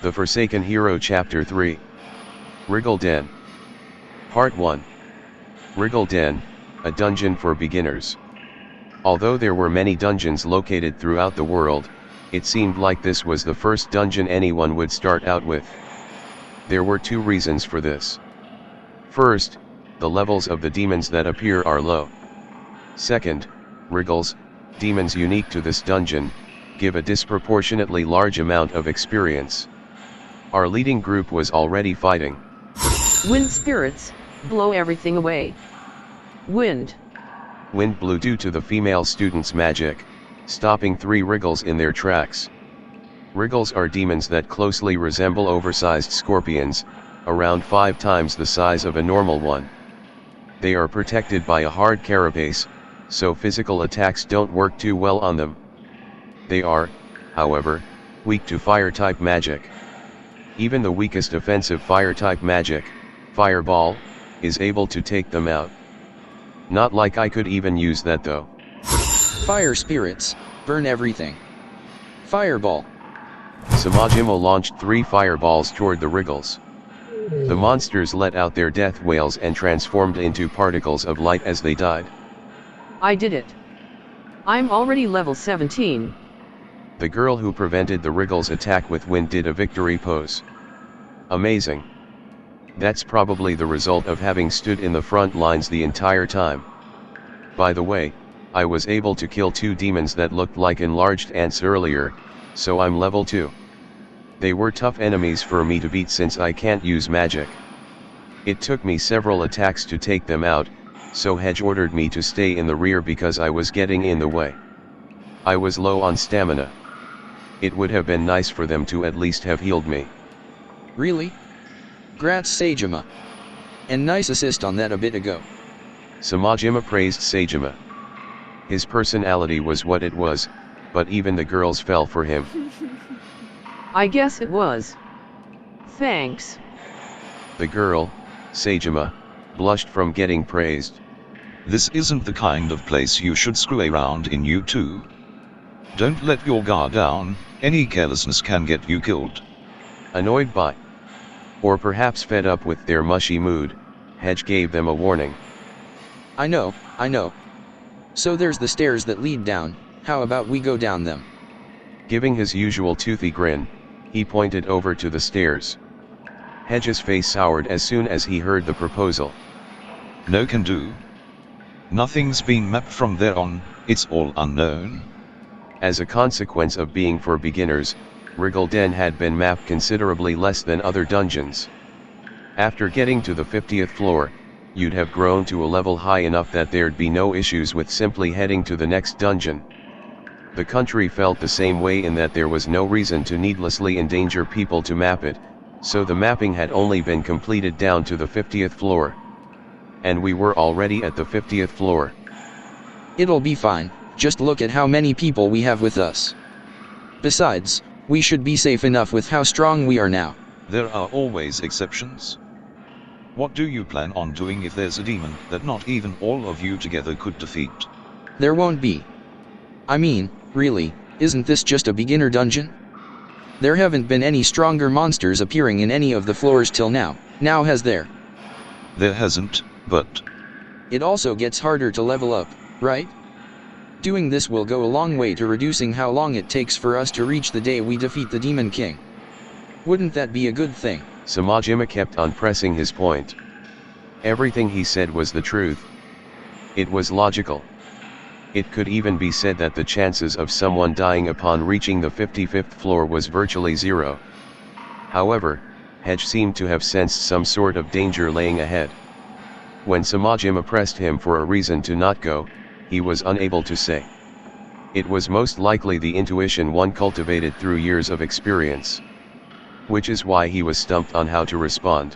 The Forsaken Hero Chapter 3. Rigel Den. Part 1. Rigel Den, a dungeon for beginners. Although there were many dungeons located throughout the world, it seemed like this was the first dungeon anyone would start out with. There were two reasons for this. First, the levels of the demons that appear are low. Second, Rigels, demons unique to this dungeon, give a disproportionately large amount of experience. Our leading group was already fighting. Wind spirits, blow everything away. Wind. Wind blew due to the female student's magic, stopping 3 Rigels in their tracks. Rigels are demons that closely resemble oversized scorpions, around 5 times the size of a normal one. They are protected by a hard carapace, so physical attacks don't work too well on them. They are, however, weak to fire-type magic. Even the weakest offensive fire-type magic, Fireball, is able to take them out. Not like I could even use that though. Fire spirits, burn everything. Fireball. Samajima launched 3 fireballs toward the Rigels. The monsters let out their death wails and transformed into particles of light as they died. I did it. I'm already level 17. The girl who prevented the Rigels' attack with wind did a victory pose. Amazing. That's probably the result of having stood in the front lines the entire time. By the way, I was able to kill 2 demons that looked like enlarged ants earlier, so I'm level 2. They were tough enemies for me to beat since I can't use magic. It took me several attacks to take them out, so V1Ch ordered me to stay in the rear because I was getting in the way. I was low on stamina. It would have been nice for them to at least have healed me. Really? Grats Sajima. And nice assist on that a bit ago. Samajima praised Sajima. His personality was what it was, but even the girls fell for him. I guess it was. Thanks. The girl, Sajima, blushed from getting praised. This isn't the kind of place you should screw around in, you two. Don't let your guard down, any carelessness can get you killed. Annoyed by, or perhaps fed up with their mushy mood, V1Ch gave them a warning. I know. So there's the stairs that lead down, how about we go down them? Giving his usual toothy grin, he pointed over to the stairs. V1Ch's face soured as soon as he heard the proposal. No can do. Nothing's been mapped from there on, it's all unknown. As a consequence of being for beginners, Rigel Den had been mapped considerably less than other dungeons. After getting to the 50th floor, you'd have grown to a level high enough that there'd be no issues with simply heading to the next dungeon. The country felt the same way in that there was no reason to needlessly endanger people to map it, so the mapping had only been completed down to the 50th floor. And we were already at the 50th floor. It'll be fine, just look at how many people we have with us. Besides, we should be safe enough with how strong we are now. There are always exceptions. What do you plan on doing if there's a demon that not even all of you together could defeat? There won't be. I mean, really, isn't this just a beginner dungeon? There haven't been any stronger monsters appearing in any of the floors till now, has there? There hasn't, but it also gets harder to level up, right? Doing this will go a long way to reducing how long it takes for us to reach the day we defeat the Demon King. Wouldn't that be a good thing? Samajima kept on pressing his point. Everything he said was the truth. It was logical. It could even be said that the chances of someone dying upon reaching the 55th floor was virtually 0. However, V1Ch seemed to have sensed some sort of danger laying ahead. When Samajima pressed him for a reason to not go, he was unable to say. It was most likely the intuition one cultivated through years of experience. Which is why he was stumped on how to respond.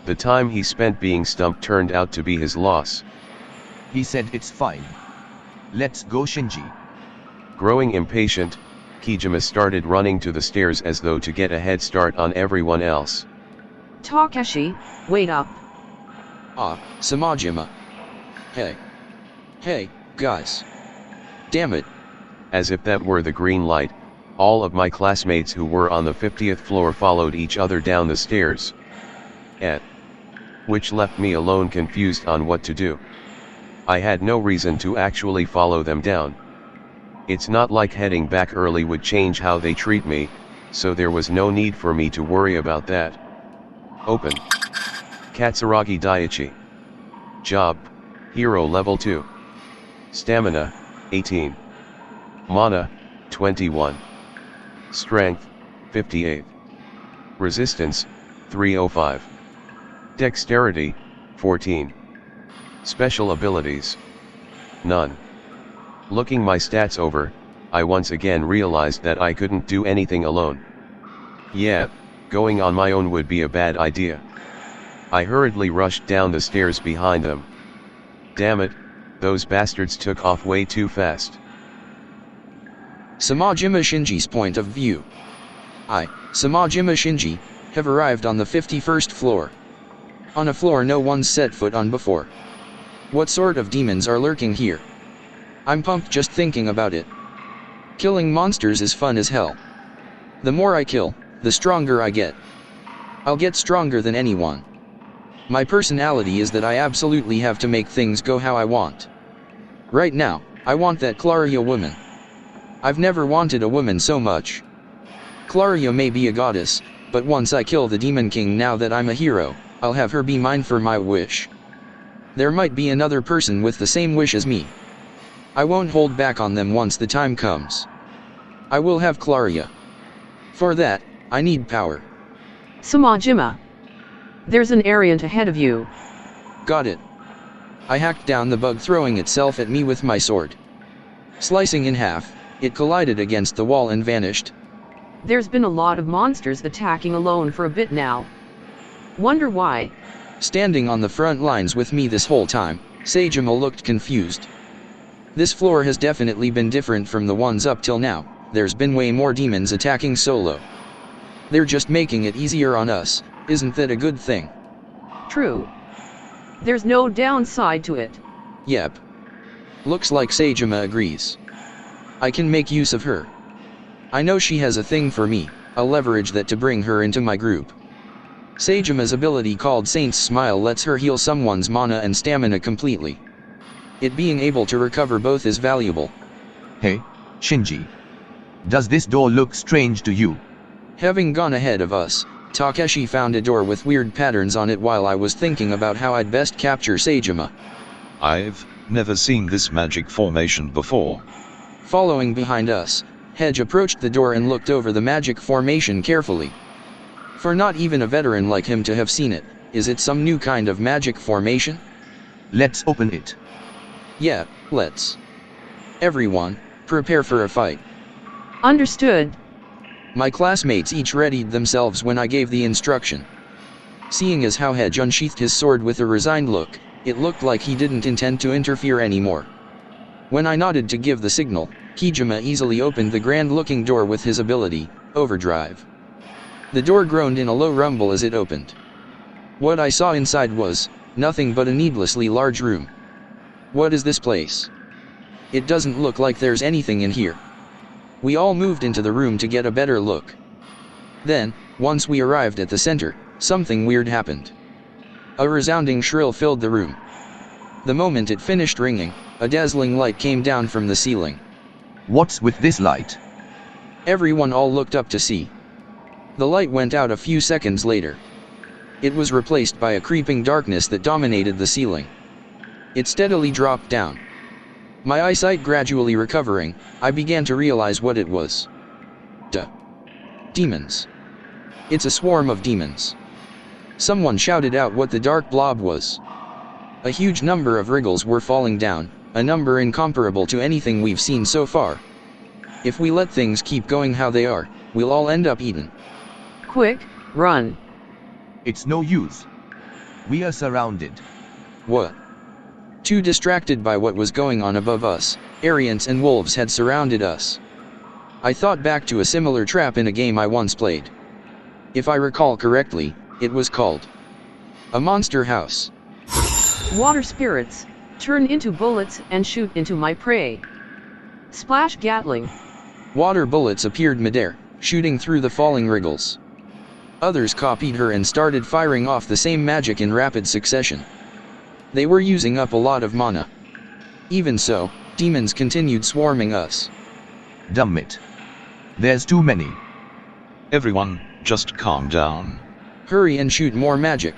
The time he spent being stumped turned out to be his loss. He said it's fine. Let's go, Shinji. Growing impatient, Kijima started running to the stairs as though to get a head start on everyone else. Takeshi, wait up. Ah, Samajima. Hey, guys. Damn it. As if that were the green light, All of my classmates who were on the 50th floor followed each other down the stairs. Which left me alone, confused on what to do. I had no reason to actually follow them down. It's not like heading back early would change how they treat me, so there was no need for me to worry about that. Open. Katsuragi Daiichi. Job, Hero Level 2. Stamina, 18. Mana, 21. Strength, 58. Resistance, 305. Dexterity, 14. Special abilities. None. Looking my stats over, I once again realized that I couldn't do anything alone. Yeah, going on my own would be a bad idea. I hurriedly rushed down the stairs behind them. Damn it, those bastards took off way too fast. Samajima Shinji's point of view. I, Samajima Shinji, have arrived on the 51st floor. On a floor no one's set foot on before. What sort of demons are lurking here? I'm pumped just thinking about it. Killing monsters is fun as hell. The more I kill, the stronger I get. I'll get stronger than anyone. My personality is that I absolutely have to make things go how I want. Right now, I want that Claria woman. I've never wanted a woman so much. Claria may be a goddess, but once I kill the Demon King, now that I'm a hero, I'll have her be mine for my wish. There might be another person with the same wish as me. I won't hold back on them once the time comes. I will have Claria. For that, I need power. Samajima. There's an Ariant ahead of you. Got it. I hacked down the bug, throwing itself at me with my sword. Slicing in half, it collided against the wall and vanished. There's been a lot of monsters attacking alone for a bit now. Wonder why? Standing on the front lines with me this whole time, Sagema looked confused. This floor has definitely been different from the ones up till now. There's been way more demons attacking solo. They're just making it easier on us, isn't that a good thing? True. There's no downside to it. Yep. Looks like Sagema agrees. I can make use of her. I know she has a thing for me, I'll leverage that to bring her into my group. Sagema's ability called Saint's Smile lets her heal someone's mana and stamina completely. It being able to recover both is valuable. Hey, Shinji. Does this door look strange to you? Having gone ahead of us, Takeshi found a door with weird patterns on it while I was thinking about how I'd best capture Sagema. I've never seen this magic formation before. Following behind us, Hedge approached the door and looked over the magic formation carefully. For not even a veteran like him to have seen it, is it some new kind of magic formation? Let's open it. Yeah, let's. Everyone, prepare for a fight. Understood. My classmates each readied themselves when I gave the instruction. Seeing as how Hedge unsheathed his sword with a resigned look, it looked like he didn't intend to interfere anymore. When I nodded to give the signal, Kijima easily opened the grand-looking door with his ability, Overdrive. The door groaned in a low rumble as it opened. What I saw inside was nothing but a needlessly large room. What is this place? It doesn't look like there's anything in here. We all moved into the room to get a better look. Then, once we arrived at the center, something weird happened. A resounding shrill filled the room. The moment it finished ringing, a dazzling light came down from the ceiling. What's with this light? Everyone all looked up to see. The light went out a few seconds later. It was replaced by a creeping darkness that dominated the ceiling. It steadily dropped down. My eyesight gradually recovering, I began to realize what it was. Demons. It's a swarm of demons. Someone shouted out what the dark blob was. A huge number of Rigels were falling down, a number incomparable to anything we've seen so far. If we let things keep going how they are, we'll all end up eaten. Quick, run. It's no use. We are surrounded. What? Too distracted by what was going on above us, Ariants and wolves had surrounded us. I thought back to a similar trap in a game I once played. If I recall correctly, it was called a monster house. Water spirits, turn into bullets and shoot into my prey. Splash Gatling. Water bullets appeared midair, shooting through the falling Rigels. Others copied her and started firing off the same magic in rapid succession. They were using up a lot of mana. Even so, demons continued swarming us. Damn it. There's too many. Everyone, just calm down. Hurry and shoot more magic.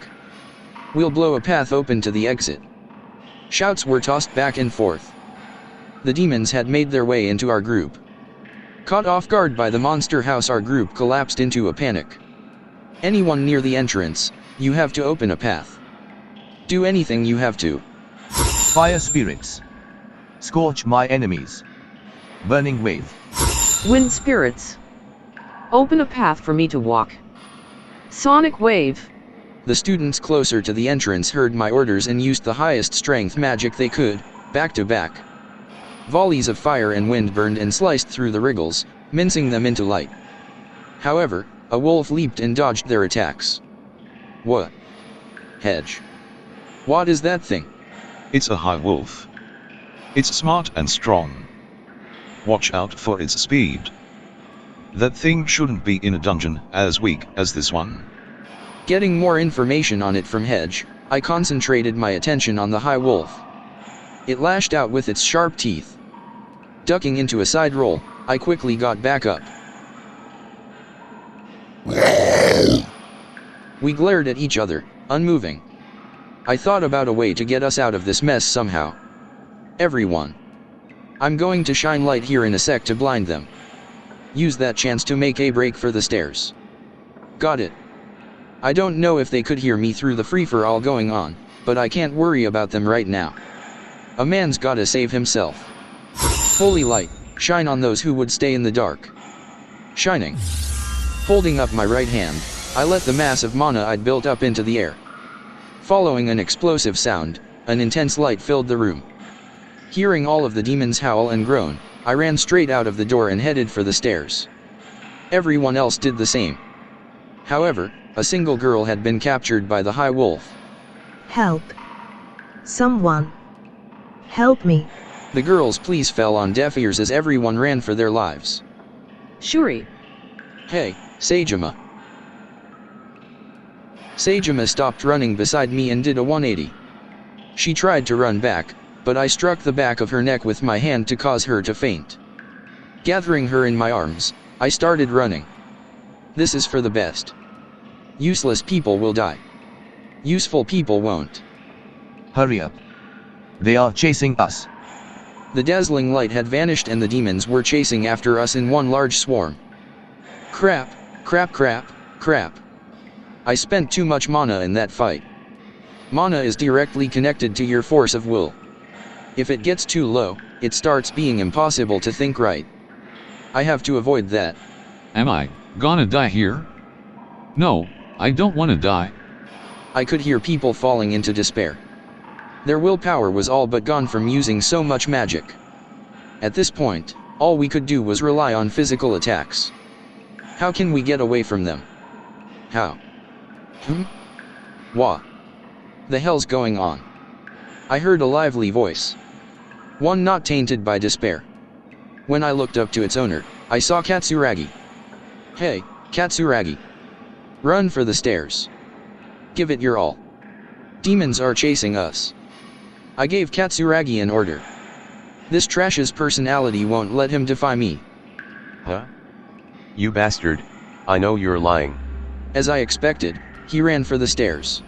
We'll blow a path open to the exit. Shouts were tossed back and forth. The demons had made their way into our group. Caught off guard by the monster house, our group collapsed into a panic. Anyone near the entrance, you have to open a path. Do anything you have to. Fire spirits. Scorch my enemies. Burning wave. Wind spirits. Open a path for me to walk. Sonic wave. The students closer to the entrance heard my orders and used the highest strength magic they could, back to back. Volleys of fire and wind burned and sliced through the Rigels, mincing them into light. However, a wolf leaped and dodged their attacks. What? Hedge. What is that thing? It's a high wolf. It's smart and strong. Watch out for its speed. That thing shouldn't be in a dungeon as weak as this one. Getting more information on it from Hedge, I concentrated my attention on the high wolf. It lashed out with its sharp teeth. Ducking into a side roll, I quickly got back up. We glared at each other, unmoving. I thought about a way to get us out of this mess somehow. Everyone. I'm going to shine light here in a sec to blind them. Use that chance to make a break for the stairs. Got it. I don't know if they could hear me through the free-for-all going on, but I can't worry about them right now. A man's gotta save himself. Holy light, shine on those who would stay in the dark. Shining. Holding up my right hand, I let the mass of mana I'd built up into the air. Following an explosive sound, an intense light filled the room. Hearing all of the demons howl and groan, I ran straight out of the door and headed for the stairs. Everyone else did the same. However, a single girl had been captured by the high wolf. Help. Someone. Help me. The girl's pleas fell on deaf ears as everyone ran for their lives. Shuri. Hey, Sajima. Sajima stopped running beside me and did a 180. She tried to run back, but I struck the back of her neck with my hand to cause her to faint. Gathering her in my arms, I started running. This is for the best. Useless people will die. Useful people won't. Hurry up. They are chasing us. The dazzling light had vanished and the demons were chasing after us in one large swarm. Crap, crap, crap, crap. I spent too much mana in that fight. Mana is directly connected to your force of will. If it gets too low, it starts being impossible to think right. I have to avoid that. Am I gonna die here? No, I don't wanna die. I could hear people falling into despair. Their willpower was all but gone from using so much magic. At this point, all we could do was rely on physical attacks. How can we get away from them? How? What the hell's going on? I heard a lively voice. One not tainted by despair. When I looked up to its owner, I saw Katsuragi. Hey, Katsuragi. Run for the stairs. Give it your all. Demons are chasing us. I gave Katsuragi an order. This trash's personality won't let him defy me. Huh? You bastard, I know you're lying. As I expected, he ran for the stairs.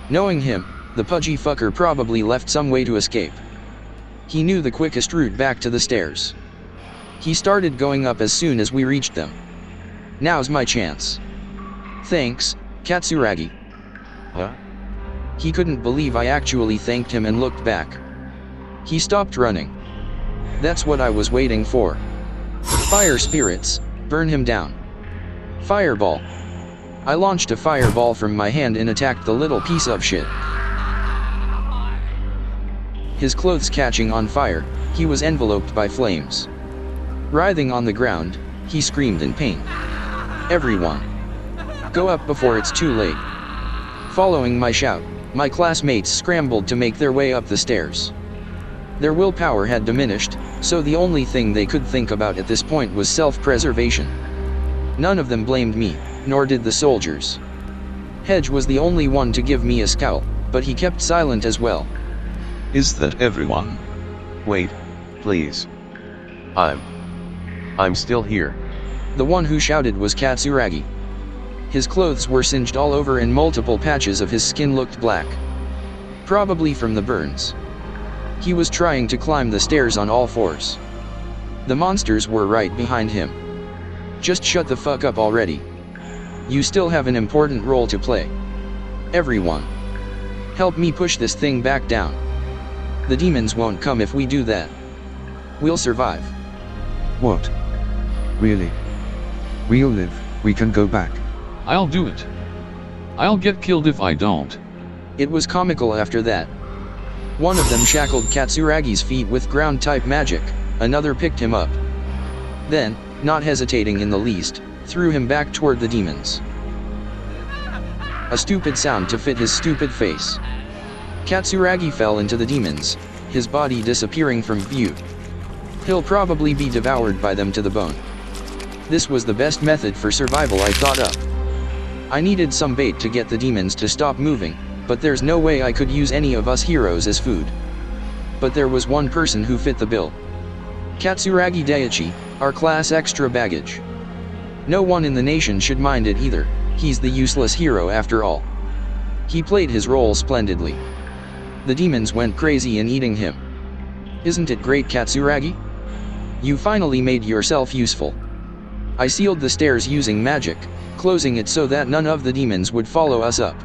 Knowing him, the pudgy fucker probably left some way to escape. He knew the quickest route back to the stairs. He started going up as soon as we reached them. Now's my chance. Thanks, Katsuragi. Huh? He couldn't believe I actually thanked him and looked back. He stopped running. That's what I was waiting for. Fire spirits, burn him down. Fireball. I launched a fireball from my hand and attacked the little piece of shit. His clothes catching on fire, he was enveloped by flames. Writhing on the ground, he screamed in pain. Everyone. Go up before it's too late. Following my shout, my classmates scrambled to make their way up the stairs. Their willpower had diminished, so the only thing they could think about at this point was self-preservation. None of them blamed me, nor did the soldiers. Hedge was the only one to give me a scowl, but he kept silent as well. Is that everyone? Wait, please. I'm still here. The one who shouted was Katsuragi. His clothes were singed all over and multiple patches of his skin looked black. Probably from the burns. He was trying to climb the stairs on all fours. The monsters were right behind him. Just shut the fuck up already. You still have an important role to play. Everyone. Help me push this thing back down. The demons won't come if we do that. We'll survive. What? Really? We'll live, we can go back. I'll do it. I'll get killed if I don't. It was comical after that. One of them shackled Katsuragi's feet with ground-type magic, another picked him up. Then, not hesitating in the least, threw him back toward the demons. A stupid sound to fit his stupid face. Katsuragi fell into the demons, his body disappearing from view. He'll probably be devoured by them to the bone. This was the best method for survival I thought up. I needed some bait to get the demons to stop moving, but there's no way I could use any of us heroes as food. But there was one person who fit the bill. Katsuragi Daiichi, our class extra baggage. No one in the nation should mind it either, he's the useless hero after all. He played his role splendidly. The demons went crazy in eating him. Isn't it great, Katsuragi? You finally made yourself useful. I sealed the stairs using magic, closing it so that none of the demons would follow us up.